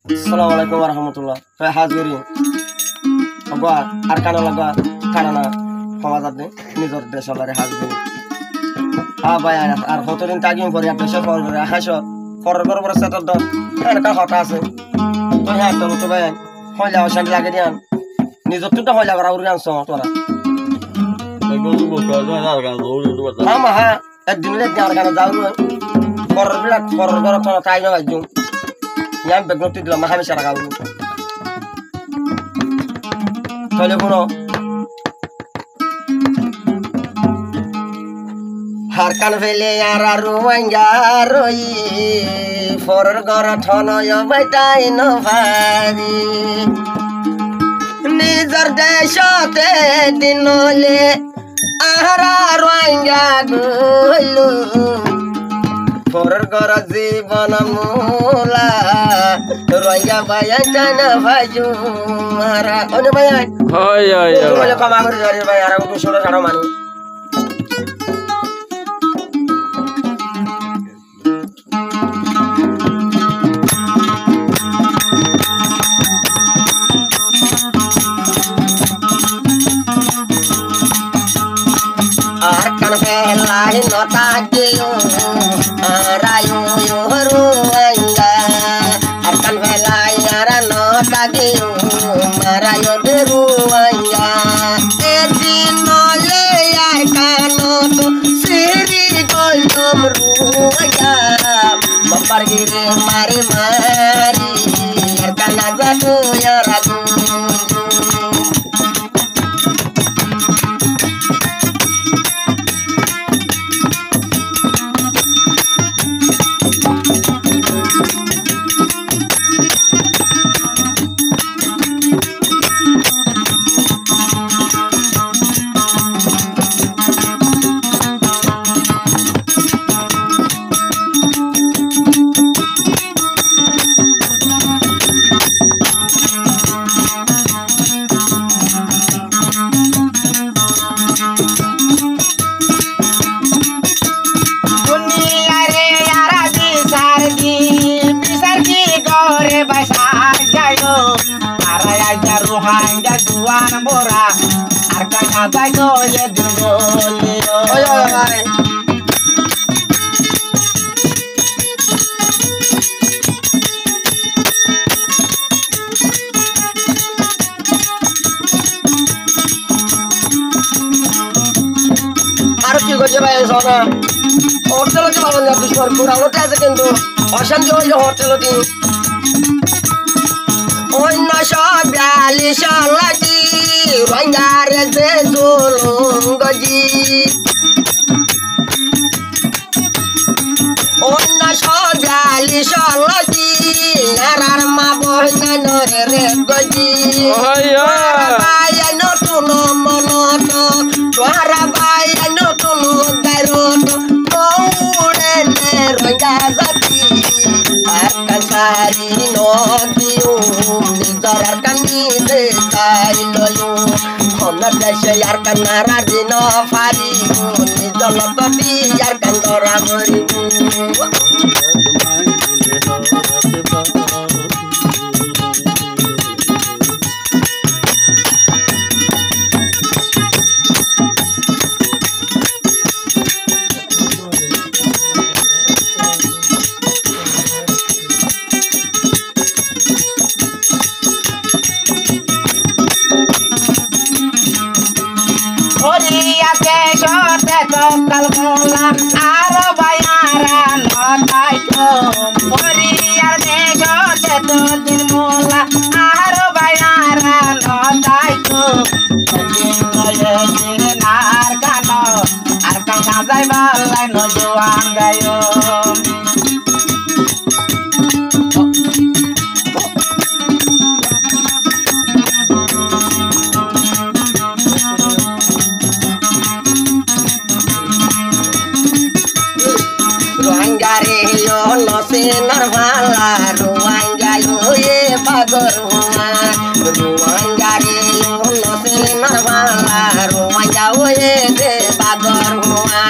Assalamualaikum warahmatullah. Saya hadirin. Agwa arkana laga karana সমাজত নিজর দেশলারে হাজবেন বায়ান আর কতদিন তাগিম পরে দেশে ফল করে হাস ফরের বড় বড় সেটর দন একটা কথা আছে তো হ্যাঁ তো বায়ান হইলা শান্তি লাগে দিয়ান নিজর তো হইলা করা উড়ান স তোরা আমা হ্যাঁ একদিন লে গান গান যাও ফরের বিরাট ফরের বড় তো তাই না একদম ইয়ান বেগনতি দিলাম আমি সারা গাও তাহলে কোনো harkan vele ara ruanga roi foror gora thono yo baitai no vari nizar deshote dinole ara ruanga gulu foror gora jiban mula ruanga baitai na baju mara one bayan hoy hoy hoy kama gori jari bayara ko solo saro manu arkan velai no tagiyo rayu yoru anga arkan velai ara no tagiyo rayu deru anga edin no le arkano to siri goldom ruanga mampargire mari mari arkan agatu ya ragu hanga duan bora arkan abai go ye dingoli oy oy আর কি গজে ভাই সোনা hotel যে বাবা না দুশর পুরা ওটা আছে কিন্তু অশান্তি হইলো হোটেল দিন Onna shabali shalati rangare se zulungaji Onna shabali shalati narar ma bohna nore goji baya no tuno monoto twara baya no tuno daroto koure ne rangazati arkan sari no diu arkan ni de sai loyo honna deshe arkan naradi no fari ni jolopati arkan dora gori kalbola aro bayara no taiko oriyar dejo te to din mola aro bayara no taiko din noye din nar kano arkan kazai balai no juang gayo no sinar vala ruanga yo ye bagoruma ruanga no sinar vala ruanga yo ye de bagoruma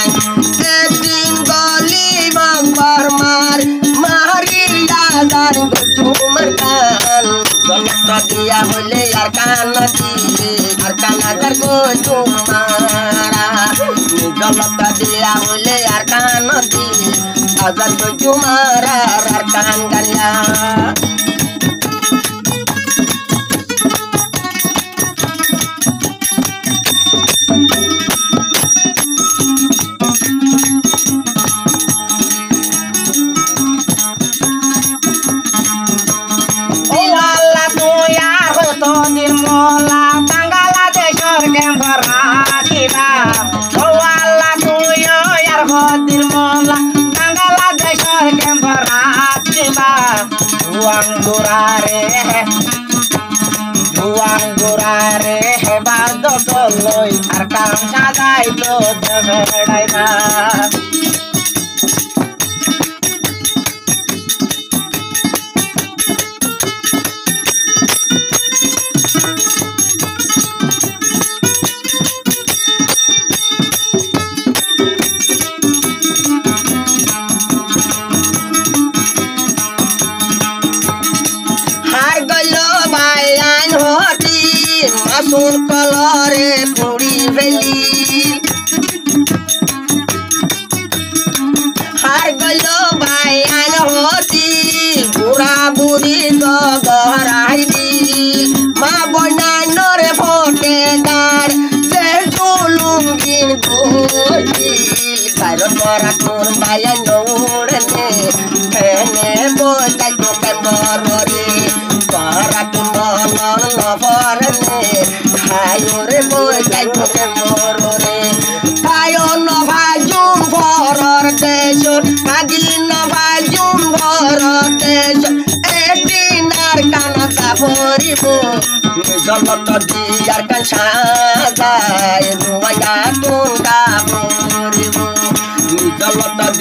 edin goli bang parmar mari ya dar tumar ka জলত দিয়া হইলে আর কান দিলে আর কানাদার গো তোমারা জলত দিয়া হইলে আর কান দিলে আজাদ গো তোমারা আর কান গালিয়া Mola Bangladesh Kemper Akiba Oh Allah tuyo yar hodir mola Bangladesh Kemper Akiba Juang durare Bado toloi Arkam sadai lo devedai na Masun kolore puri veli har galo bayan hoti pura buri go gorai di ma bona nore phote dar se julungin goti karo kora kur bayan nore ene botai go kemorori para kumonon lovorne hayore botai go kemorore ayo no bajum voror dejon agi no bajum voror dejon edinar kanaka poribo jolot diar kan sajai ruaya tunda poribo jolot